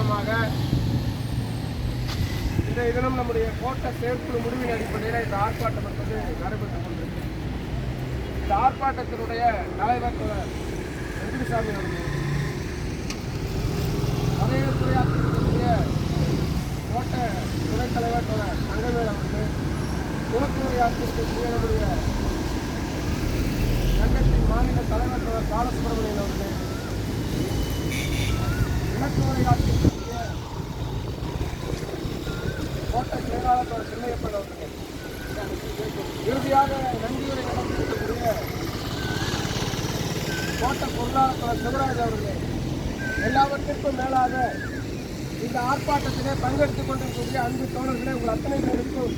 காரணமாக இன்றைய தினம் நம்முடைய கோட்ட செயற்குழு முடிவின் அடிப்படையில் இந்த ஆர்ப்பாட்டம் என்பது நடைபெற்றுக் கொண்டிருக்கிறது. இந்த ஆர்ப்பாட்டத்தினுடைய தலைவர் வெங்கடசாமி அவர்கள், வரவேற்புரையாற்றிருக்கக்கூடிய கோட்ட துணைத் தலைவர் தங்கவேல் அவர்கள், துணக்கு உரையாற்றிருக்கக்கூடிய நம்முடைய சங்கத்தின் மாநில தலைவர் பாலசுப்ரமணியன் அவர்கள், இலக்கு உரையாற்றிருக்கக்கூடிய கோட்ட செயலாளர் சென்னையப்பன் அவர்கள், இறுதியாக நன்றியுரை நடத்திருக்கக்கூடிய கோட்ட பொருளாளர் சிவராஜ் அவர்கள், எல்லாவற்றிற்கும் மேலாக இந்த ஆர்ப்பாட்டத்திலே பங்கெடுத்துக் கொண்டிருக்கக்கூடிய அன்பு தோழர்களே, உங்கள் அத்தனை பேருக்கும்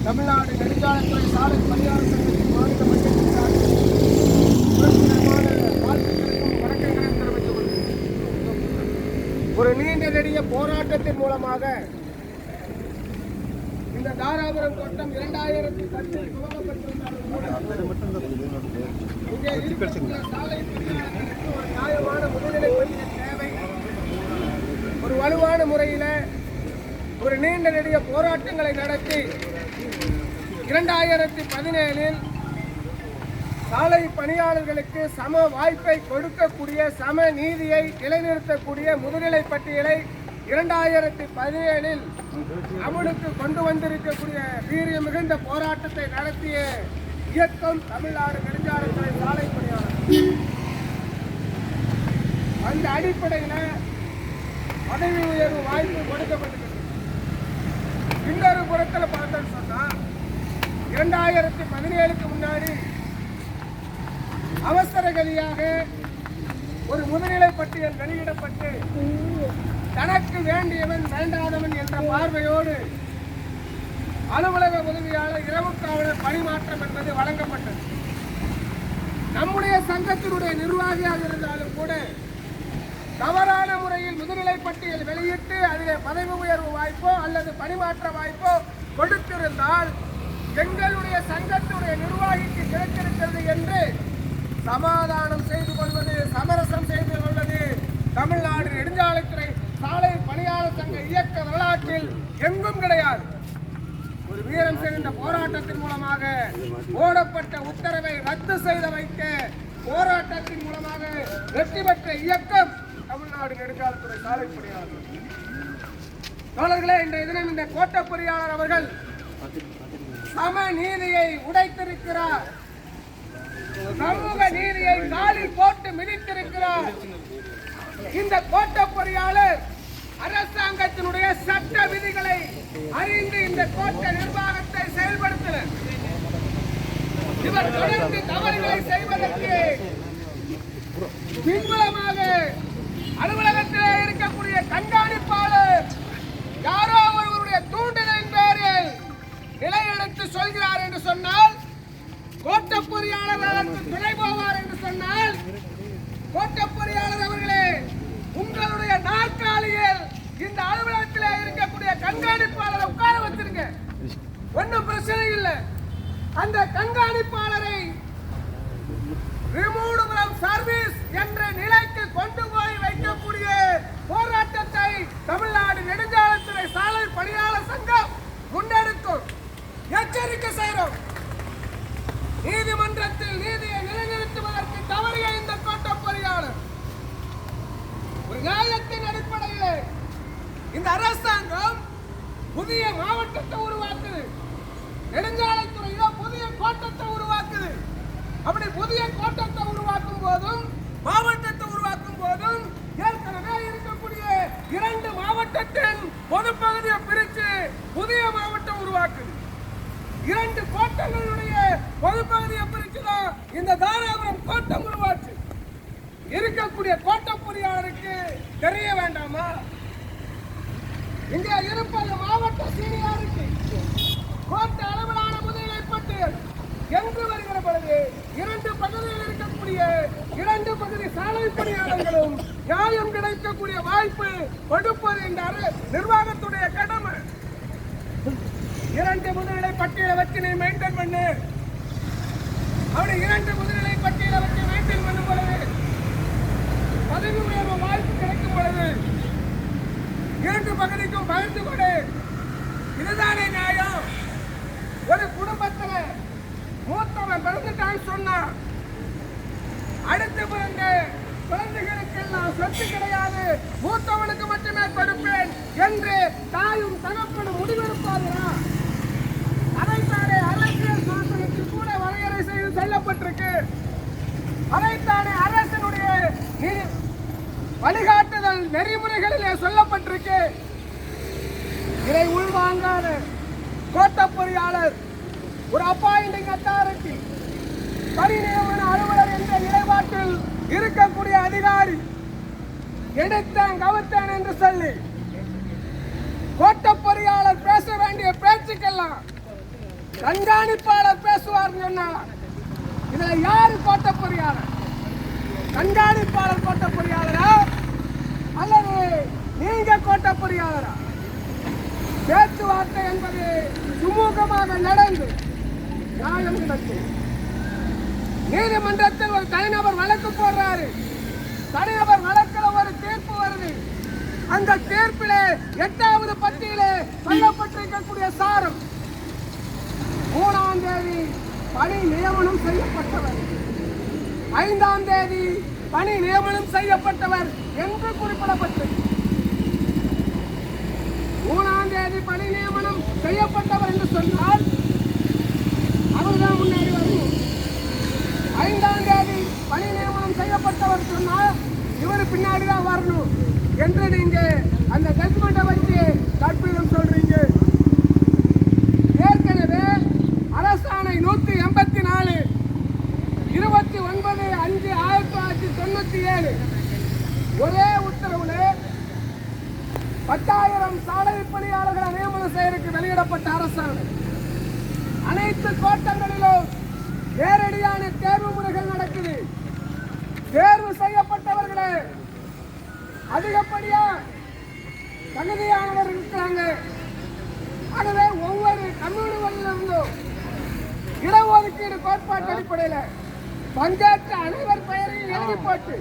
தமிழ்நாடு நெடுஞ்சாலைத்துறை சாலை பணியாளர் சங்கத்தின் மாநில மன்றத்திற்கான வாழ்த்துக்களுக்கும் வணக்கங்களையும் தெரிவித்துக் கொள்கிறேன். ஒரு நீண்ட நெடிய போராட்டத்தின் மூலமாக இந்த தாராபுரம் கோட்டம் 2010 ஒரு நியாயமான முதுநிலை தேவை. ஒரு வலுவான முறையில் ஒரு நீண்ட நெடிய போராட்டங்களை நடத்தி 2017 சாலை பணியாளர்களுக்கு சம வாய்ப்பை கொடுக்கக்கூடிய, சம நீதியை நிலைநிறுத்தக்கூடிய முதுநிலை பட்டியலை 2017 அமலுக்கு கொண்டு வந்திருக்கக்கூடிய வீரியம் மிகுந்த போராட்டத்தை நடத்திய இயக்கம் தமிழ்நாடு நெடுஞ்சாலைத்துறை சாலை பணியாளர். அந்த அடிப்படையில் பதவி உயர்வு வாய்ப்பு கொடுக்கப்பட்டிருக்கு. இன்னொரு புறத்தில் பார்த்தோன்னு சொன்னா 2017க்கு முன்னாடி அவசரகதியாக ஒரு முதுநிலை பட்டியல் வெளியிடப்பட்டு தனக்கு வேண்டியவன் வேண்டாதவன் என்ற பார்வையோடு அலுவலக உதவியாளர் இரவு காவலர் பணிமாற்றம் என்பது வழங்கப்பட்டது. நம்முடைய சங்கத்தினுடைய நிர்வாகியாக இருந்தாலும் கூட தவறான முறையில் முதுநிலை பட்டியல் வெளியிட்டு அதில் பதவி உயர்வு வாய்ப்போ அல்லது பணிமாற்ற வாய்ப்போ கொடுத்திருந்தால் எங்களுடைய சங்கத்துடைய நிர்வாகிக்கு கிடைத்திருக்கிறது என்று சமாதானம் செய்து கொள்வது, சமரசம் செய்து கொள்வது தமிழ்நாடு நெடுஞ்சாலைத்துறை சாலை பணியாளர் சங்க இயக்க வரலாற்றில் எங்கும் கிடையாது. ஒரு வீரம் செறிந்த போராட்டத்தின் மூலமாக போடப்பட்ட உத்தரவை ரத்து செய்து வைக்க போராட்டத்தின் மூலமாக வெற்றி பெற்ற இயக்கம் தமிழ்நாடு நெடுஞ்சாலைத்துறை சாலை பணியாளர். தோழர்களே, இன்றைய தினம் இந்த கோட்ட பொறியாளர் அவர்கள் சம நீதியை உடைத்திருக்கிறார். சமூக நீதியை காலி போட்டு மிதித்திருக்கிறார். இந்த கோட்ட பொறியாளர் அரசாங்கத்தினுடைய சட்ட விதிகளை அறிந்து இந்த கோட்ட நிர்வாகத்தை செயல்படுத்தினர். இவர் தொடர்ந்து தவறுகளை செய்வதற்கு பின்புலமாக அலுவலகத்திலே இருக்கக்கூடிய கண்காணிப்பாளர் யாரோ ஒருவருடைய தூண்டுதலின் பேரில் நிலையெடுத்து சொல்கிறார் என்று சொன்னால், கோட்ட பொறியாளர் அதற்கு துணை போவார் என்று சொன்னால், கோட்ட பொறியாளர் அவர்களே, உங்களுடைய நாற்காலியில் இந்த அலுவலகத்தில் இருக்கக்கூடிய கண்காணிப்பாளரை உட்கார வச்சிருங்க, ஒன்றும் பிரச்சனை இல்லை. அந்த கண்காணிப்பாளரை ரிமூவ் ஃப்ரம் சர்வீஸ் என்ற நிலைக்கு கொண்டு போய் வைக்கக்கூடிய போராட்டத்தை தமிழ்நாடு நெடுஞ்சாலைத்துறை சாலை பணியாளர் சங்கம் முன்னெடுக்கும். எச்சரிக்கை செய்கிறோம். நீதிமன்றத்தில் நீதியை நிலைநிறுத்துவதற்கு தவறிய இந்த கோட்ட பொறியாளர் ஒரு நியாயத்தின் அடிப்படையில் இந்த அரசாங்கம் புதிய மாவட்டத்தை உருவாக்குது, நெடுஞ்சாலைத்துறையில புதிய கோட்டத்தை உருவாக்குது. அப்படி புதிய கோட்டத்தை உருவாக்கும் போதும் மாவட்டத்தை உருவாக்கும் போதும் ஏற்கனவே இருக்கக்கூடிய 2 மாவட்டத்தின் பொதுப்பகுதியை பிரித்து புதிய மாவட்டம் உருவாக்குது. 2 கோட்டங்களுடைய பொதுப்பகுதியை பிரிச்சுதான் இந்த தாராபுரம் கோட்டம் உருவாச்சு. இருக்கக்கூடிய கோட்ட பொறியாளருக்கு தெரிய வேண்டாமா? இங்கே இருப்பது மாவட்ட சீனியாரிட்டி கோட்ட அளவிலான முதுநிலை பட்டியல் என்று வருகிற பொழுது 2 பகுதியில் இருக்கக்கூடிய 2 பகுதி சாலை பணியாளர்களும் நியாயம் கிடைக்கக்கூடிய வாய்ப்பு கொடுப்பது இந்த நிர்வாகத்துடைய கடமை. 2 முதுநிலை பட்டியலை வச்சு நீ மெயின்டைன் பண்ணு. அப்படி 2 முதுநிலை பட்டியலை வச்சு மெயின்டைன் பண்ணும் பொழுது பதவி உயர்வு வாய்ப்பு கிடைக்கும் பொழுது இரண்டு பகுதிக்கும் பகிர்ந்து கொடு. இதுதானே நியாயம்? ஒரு குடும்பத்துல மூத்தவன் பிறந்துட்டான்னு சொன்னா அடுத்து பிறந்த குழந்தைகளுக்கெல்லாம் சொத்து கிடையாது, மூத்தவனுக்கு மட்டுமே கொடுப்பேன் என்று தாயும் தகப்பனும் முடிவெடுப்பார்களா? அதைத்தானே அரசியல் சாசனத்தில் கூட வரையறை செய்து சொல்லப்பட்டிருக்கு. அதைத்தானே அரசனுடைய வழிகாட்டுதல் நெறிமுறைகளிலே சொல்லப்பட்டிருக்கு. இதை உள்வாங்காத கோட்ட பொறியாளர், ஒரு அப்பாயிண்டிங் அத்தாரிட்டி, பணி நியமன அலுவலர் என்ற நிலைப்பாட்டில் இருக்கக்கூடிய அதிகாரி எடுத்தேன் கவுத்தேன் என்று சொல்லி கோட்ட பொறியாளர் பேச வேண்டிய பேச்சுக்கெல்லாம் கண்காணிப்பாளர் பேசுவார் சொன்னார். இதுல யாரு கோட்ட பொறியாளர்? கண்காணிப்பாளர் கோட்ட பொறியாளரா அல்லது நீங்க கோட்ட பொறியாளரா? பேச்சுவார்த்தை என்பது சுமூகமாக நடந்து நியாயம் நடக்கும். நீதிமன்றத்தில் ஒரு தனிநபர் வழக்கு போடுறாரு. தனிநபர் வழக்கில் ஒரு தீர்ப்பு வருது. அந்த தீர்ப்பில 8வது பத்தியிலே சொல்லப்பட்டிருக்கக்கூடிய சாரம், 3ஆம் தேதி பணி நியமனம் செய்யப்பட்டவர், 5ஆம் தேதி பணி நியமனம் செய்யப்பட்டவர் என்று குறிப்பிடப்பட்டது. 3ஆம் தேதி பணி நியமனம் செய்யப்பட்டவர் என்று சொன்னால் அவர்தான் முன்னாடி வரணும். 5ஆம் தேதி பணி நியமனம் செய்யப்பட்டவர் சொன்னால் இவர் பின்னாடிதான் வரணும் என்று நீங்க அந்த ஜட்மெண்ட்டை வச்சு கற்பிதம் சொல்றீங்க. ஏற்கனவே அரசாணை 184 29/5/1997 ஒரே உத்தரவுல 10,000 சாலை பணியாளர்களை நியமனம் செய்யறதுக்கு வெளியிடப்பட்ட அரசாணை. அனைத்து கோட்டங்களிலும் நேரடியான தேர்வு முறைகள் நடக்குது. தேர்வு செய்யப்பட்டவர்களே அதிகப்படியா தகுதியானவர் இருக்கிறாங்க. ஆகவே ஒவ்வொரு கம்யூனிட்டியிலிருந்தும் இடஒதுக்கீடு கோட்பாட்டு அடிப்படையில் பங்கேற்ற அனைவர் பெயரையும் எழுதி போட்டு